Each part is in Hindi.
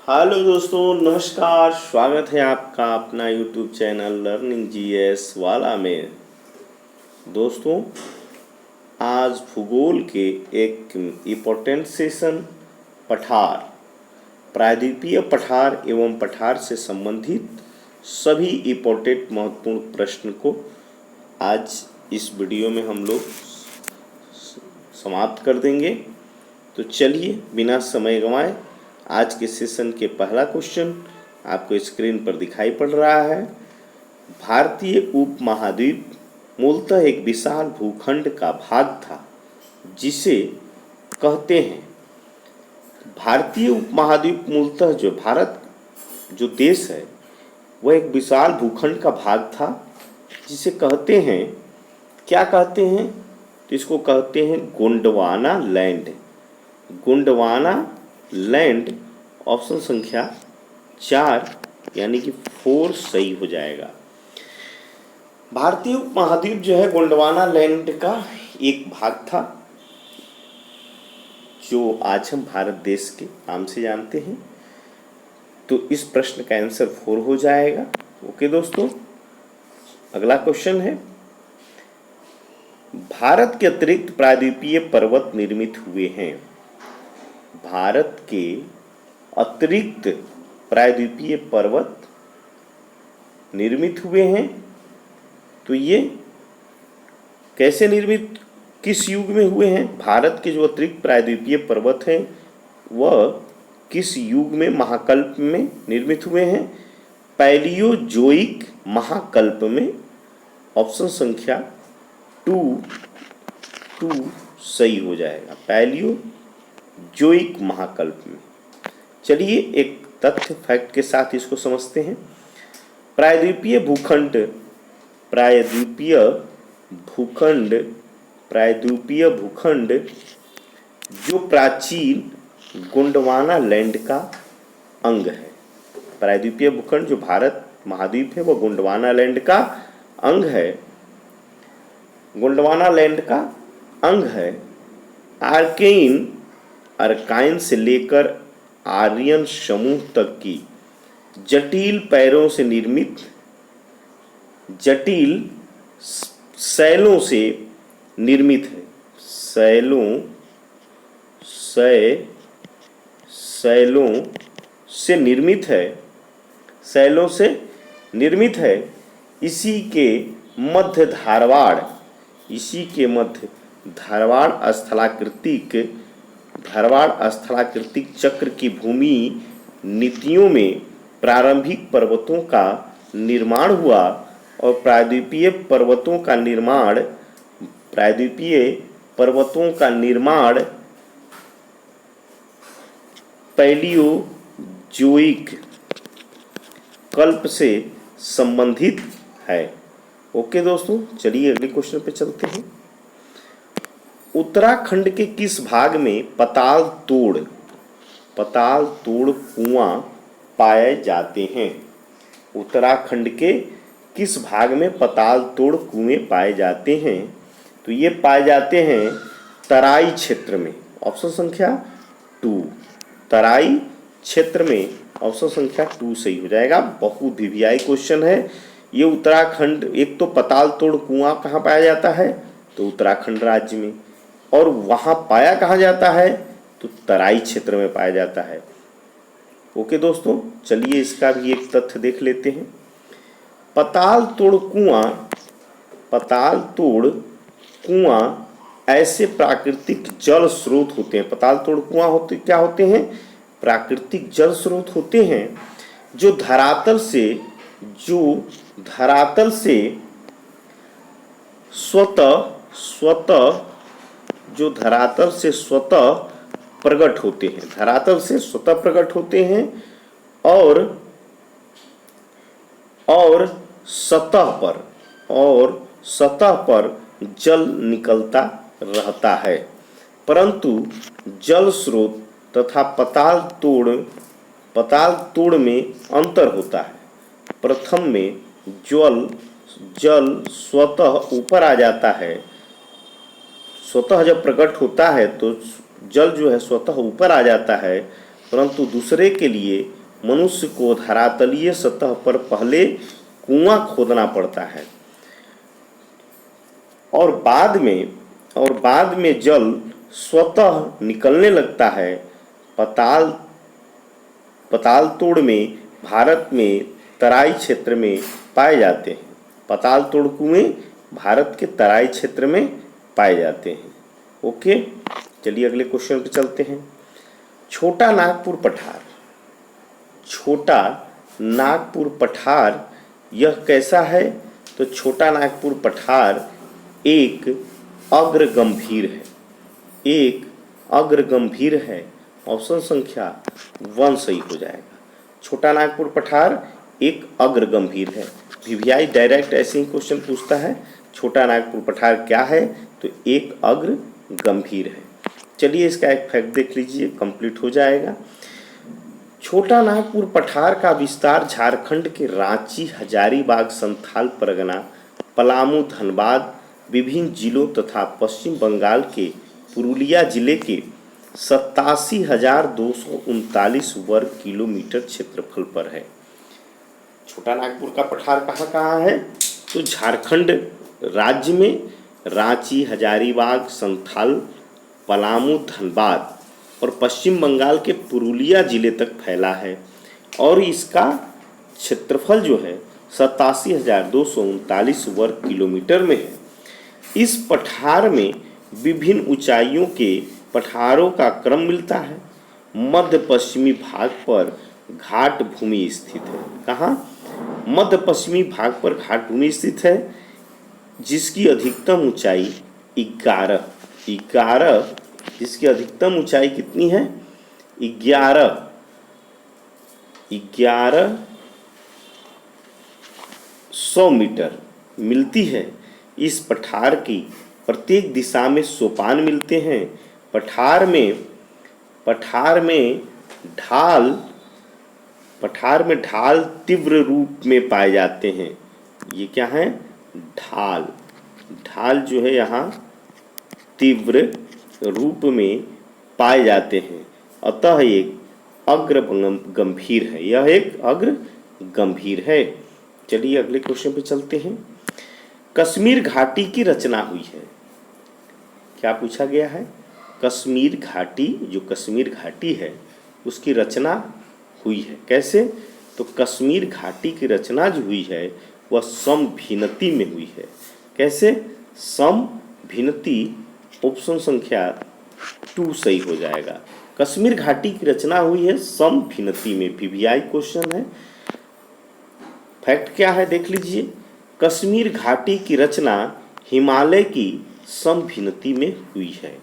हेलो दोस्तों, नमस्कार। स्वागत है आपका अपना यूट्यूब चैनल लर्निंग जीएस वाला में। दोस्तों, आज भूगोल के एक इम्पोर्टेंट सेशन पठार, प्रायद्वीपीय पठार एवं पठार से संबंधित सभी इम्पोर्टेंट महत्वपूर्ण प्रश्न को आज इस वीडियो में हम लोग समाप्त कर देंगे। तो चलिए बिना समय गंवाए आज के सेशन के पहला क्वेश्चन आपको स्क्रीन पर दिखाई पड़ रहा है। भारतीय उपमहाद्वीप मूलतः एक विशाल भूखंड का भाग था जिसे कहते हैं। भारतीय उपमहाद्वीप मूलतः जो भारत जो देश है वह एक विशाल भूखंड का भाग था जिसे कहते हैं, क्या कहते हैं? तो इसको कहते हैं Gondwana land. Gondwana land option संख्या 4 यानी कि 4 सही हो जाएगा। भारतीय उपमहाद्वीप जो है गोंडवाना लैंड का एक भाग था जो आज हम भारत देश के नाम से जानते हैं। तो इस प्रश्न का आंसर 4 हो जाएगा। ओके दोस्तों, अगला क्वेश्चन है, भारत के अतिरिक्त प्रायद्वीपीय पर्वत निर्मित हुए हैं। भारत के अतिरिक्त प्रायद्वीपीय पर्वत निर्मित हुए हैं। तो ये कैसे निर्मित, किस युग में हुए हैं? भारत के जो अतिरिक्त प्रायद्वीपीय पर्वत हैं वह किस युग में, महाकल्प में निर्मित हुए हैं? पैलियोजोइक महाकल्प में। ऑप्शन संख्या 2 सही हो जाएगा, पैलियोजोइक महाकल्प में। चलिए एक तथ्य फैक्ट के साथ इसको समझते हैं। प्रायद्वीपीय भूखंड जो प्राचीन गोंडवाना लैंड का अंग है। प्रायद्वीपीय भूखंड जो भारत महाद्वीप है वह गोंडवाना लैंड का अंग है। गोंडवाना लैंड का अंग है। अर्काइन से लेकर आर्यन समूह तक की जटिल पैरों से निर्मित जटिल शैलों से निर्मित है। शैलों से निर्मित है। इसी के मध्य धारवाड़ स्थलाकृतिक चक्र की भूमि नीतियों में प्रारंभिक पर्वतों का निर्माण हुआ और प्रायद्वीपीय पर्वतों का निर्माण पैलियोजोइक कल्प से संबंधित है। ओके दोस्तों, चलिए अगले क्वेश्चन पे चलते हैं। उत्तराखंड के किस भाग में पताल तोड़ कुआं पाए जाते हैं? उत्तराखंड के किस भाग में पताल तोड़ कुएं पाए जाते हैं? तो ये पाए जाते हैं तराई क्षेत्र में। ऑप्शन संख्या 2, तराई क्षेत्र में। ऑप्शन संख्या 2 सही हो जाएगा। बहुत वीवीआई क्वेश्चन है ये। उत्तराखंड, एक तो पताल तोड़ कुआं कहाँ पाया जाता है? तो उत्तराखंड राज्य में। और वहाँ पाया कहाँ जाता है? तो तराई क्षेत्र में पाया जाता है। ओके दोस्तों, चलिए इसका भी एक तथ्य देख लेते हैं। पताल तोड़ कुआं ऐसे प्राकृतिक जल स्रोत होते हैं। पताल तोड़ कुआं क्या होते हैं? प्राकृतिक जल स्रोत होते हैं जो धरातल से स्वतः प्रकट होते हैं और सतह पर जल निकलता रहता है। परंतु जल स्रोत तथा पताल तोड़ में अंतर होता है। प्रथम में जल स्वतः ऊपर आ जाता है। स्वतः जब प्रकट होता है तो जल जो है स्वतः ऊपर आ जाता है, परंतु दूसरे के लिए मनुष्य को धरातलीय सतह पर पहले कुआं खोदना पड़ता है और बाद में जल स्वतः निकलने लगता है। पताल तोड़ में भारत में तराई क्षेत्र में पाए जाते हैं। पताल तोड़ कुएं भारत के तराई क्षेत्र में पाए जाते हैं। ओके, चलिए अगले क्वेश्चन पे चलते हैं। छोटा नागपुर पठार, छोटा नागपुर पठार यह कैसा है? तो छोटा नागपुर पठार एक अग्रगंभीर है, एक अग्रगंभीर है। ऑप्शन संख्या 1 सही हो जाएगा। छोटा नागपुर पठार एक अग्रगंभीर है। वीवीआई डायरेक्ट ऐसे ही क्वेश्चन पूछता है, छोटा नागपुर पठार क्या है? तो एक अग्र गंभीर है। चलिए इसका एक फैक्ट देख लीजिए, कंप्लीट हो जाएगा। छोटा नागपुर पठार का विस्तार झारखंड के रांची, हजारीबाग, संथाल परगना, पलामू, धनबाद, विभिन्न जिलों तथा पश्चिम बंगाल के पुरुलिया जिले के 87,239 वर्ग किलोमीटर क्षेत्रफल पर है। छोटा नागपुर का पठार कहाँ कहाँ है? तो झारखंड राज्य में रांची, हजारीबाग, संथाल, पलामू, धनबाद और पश्चिम बंगाल के पुरुलिया जिले तक फैला है और इसका क्षेत्रफल जो है 87,239 वर्ग किलोमीटर में है। इस पठार में विभिन्न ऊंचाइयों के पठारों का क्रम मिलता है। मध्य पश्चिमी भाग पर घाट भूमि स्थित है। कहाँ? मध्य पश्चिमी भाग पर घाट भूमि स्थित है, जिसकी अधिकतम ऊंचाई 11, जिसकी अधिकतम ऊंचाई कितनी है? 1100 मीटर मिलती है। इस पठार की प्रत्येक दिशा में सोपान मिलते हैं। पठार में ढाल तीव्र रूप में पाए जाते हैं। ये क्या है? ढाल जो है यहाँ तीव्र रूप में पाए जाते हैं, अतः एक अग्र गंभीर है। यह एक अग्र गंभीर है। चलिए अगले क्वेश्चन पे चलते हैं। कश्मीर घाटी की रचना हुई है। क्या पूछा गया है? कश्मीर घाटी, जो कश्मीर घाटी है उसकी रचना हुई है। कैसे? तो कश्मीर घाटी की रचना जो हुई है वह समभिनती में हुई है। कैसे? समभिनती। ऑप्शन संख्या 2 सही हो जाएगा। कश्मीर घाटी की रचना हुई है समभिनती में। वीवीआई क्वेश्चन है। फैक्ट क्या है देख लीजिए। कश्मीर घाटी की रचना हिमालय की समभिनती में हुई है।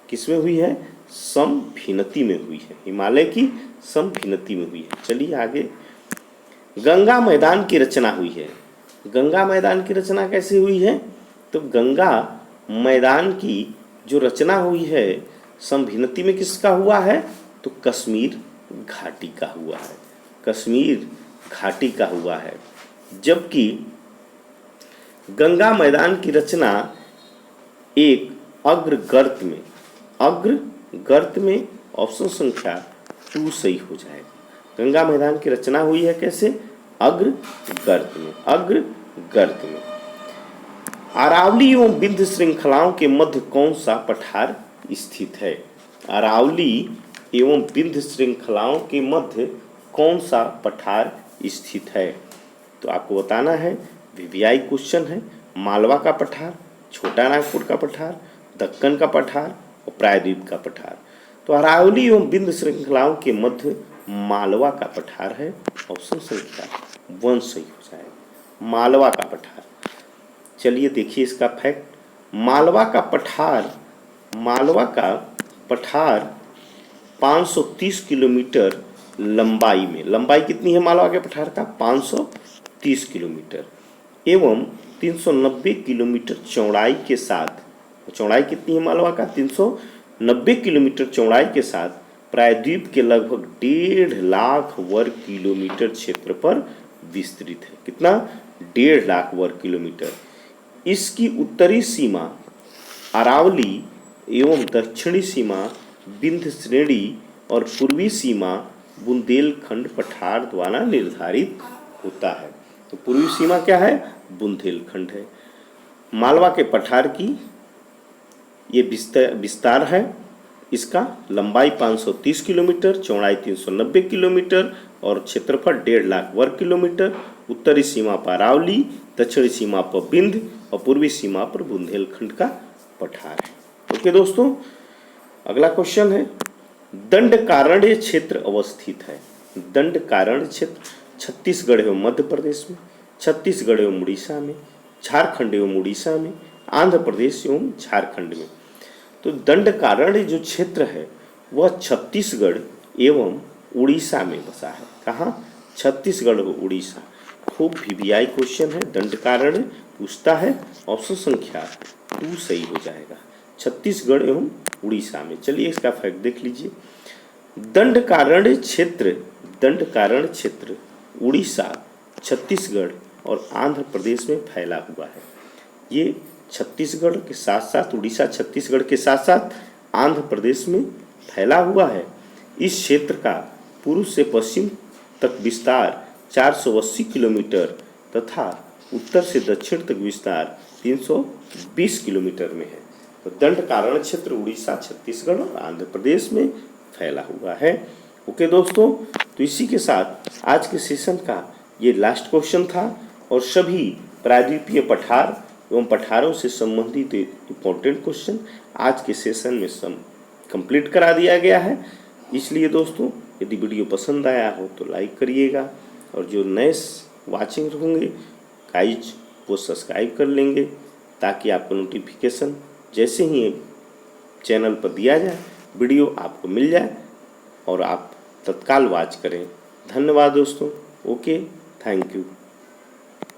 किसमें हुई है? समभिनती में हुई है। हिमालय की समभिनती में हुई है। चलिए आगे। गंगा मैदान की रचना हुई है। गंगा मैदान की रचना कैसे हुई है? तो गंगा मैदान की जो रचना हुई है समभिनती में किसका हुआ है? तो कश्मीर घाटी का हुआ है। कश्मीर घाटी का हुआ है। जबकि गंगा मैदान की रचना एक अग्रगर्त में, ऑप्शन संख्या 2 सही हो जाएगा। गंगा मैदान की रचना हुई है कैसे? अग्रगर्त में। अरावली एवं विंध्य श्रृंखलाओं के मध्य कौन सा पठार स्थित है? अरावली एवं विंध्य श्रृंखलाओं के मध्य कौन सा पठार स्थित है? तो आपको बताना है। वीवीआई क्वेश्चन है। मालवा का पठार, छोटा नागपुर का पठार, दक्कन का पठार और प्रायद्वीप का पठार। तो अरावली एवं विंध्य श्रृंखलाओं के मध्य मालवा का पठार है। ऑप्शन संख्या 1 सही हो जाएगा। मालवा का पठार। चलिए देखिए इसका फैक्ट। मालवा का पठार 530 किलोमीटर लंबाई में। लंबाई कितनी है मालवा के पठार का? 530 किलोमीटर एवं 390 किलोमीटर चौड़ाई के साथ। चौड़ाई कितनी है मालवा का? 390 किलोमीटर चौड़ाई के साथ प्रायद्वीप के लगभग 1.5 लाख वर्ग किलोमीटर क्षेत्र पर विस्तृत है। कितना? 1.5 लाख वर्ग किलोमीटर। इसकी उत्तरी सीमा अरावली एवं दक्षिणी सीमा विंध्य श्रेणी और पूर्वी सीमा बुंदेलखंड पठार द्वारा निर्धारित होता है। तो पूर्वी सीमा क्या है? बुंदेलखंड है। मालवा के पठार की ये विस्तार है। इसका लंबाई 530 किलोमीटर, चौड़ाई 390 किलोमीटर और क्षेत्रफल 1.5 लाख वर्ग किलोमीटर। उत्तरी सीमा पर अरावली, दक्षिणी सीमा पर बिंद और पूर्वी सीमा पर बुंदेलखंड का पठार है। ओके दोस्तों, अगला क्वेश्चन है, दंडकारण्य क्षेत्र अवस्थित है। दंडकारण्य क्षेत्र छत्तीसगढ़ एवं मध्य प्रदेश में, छत्तीसगढ़ एवं उड़ीसा में, झारखंड एवं उड़ीसा में, आंध्र प्रदेश एवं झारखंड में। तो दंडकारण्य जो क्षेत्र है वह छत्तीसगढ़ एवं उड़ीसा में बसा है। कहाँ? छत्तीसगढ़ और उड़ीसा। खूब वीवीआई क्वेश्चन है। दंडकारण्य पूछता है, ऑप्शन संख्या 2 सही हो जाएगा। छत्तीसगढ़ एवं उड़ीसा में। चलिए इसका फैक्ट देख लीजिए। दंडकारण्य क्षेत्र उड़ीसा, छत्तीसगढ़ और आंध्र प्रदेश में फैला हुआ है। ये छत्तीसगढ़ के साथ साथ, उड़ीसा छत्तीसगढ़ के साथ साथ आंध्र प्रदेश में फैला हुआ है। इस क्षेत्र का पूर्व से पश्चिम तक विस्तार 480 किलोमीटर तथा उत्तर से दक्षिण तक विस्तार 320 किलोमीटर में है। तो दंडकारण्य क्षेत्र उड़ीसा, छत्तीसगढ़ और आंध्र प्रदेश में फैला हुआ है। ओके दोस्तों, तो इसी के साथ आज के सेशन का ये लास्ट क्वेश्चन था और सभी प्रायद्वीपीय पठार एवं पठारों से संबंधित इम्पोर्टेंट क्वेश्चन आज के सेशन में कंप्लीट करा दिया गया है। इसलिए दोस्तों, यदि वीडियो पसंद आया हो तो लाइक करिएगा और जो नए वाचिंग होंगे गाइज वो सब्सक्राइब कर लेंगे ताकि आपको नोटिफिकेशन जैसे ही चैनल पर दिया जाए वीडियो आपको मिल जाए और आप तत्काल वॉच करें। धन्यवाद दोस्तों। Okay, thank you.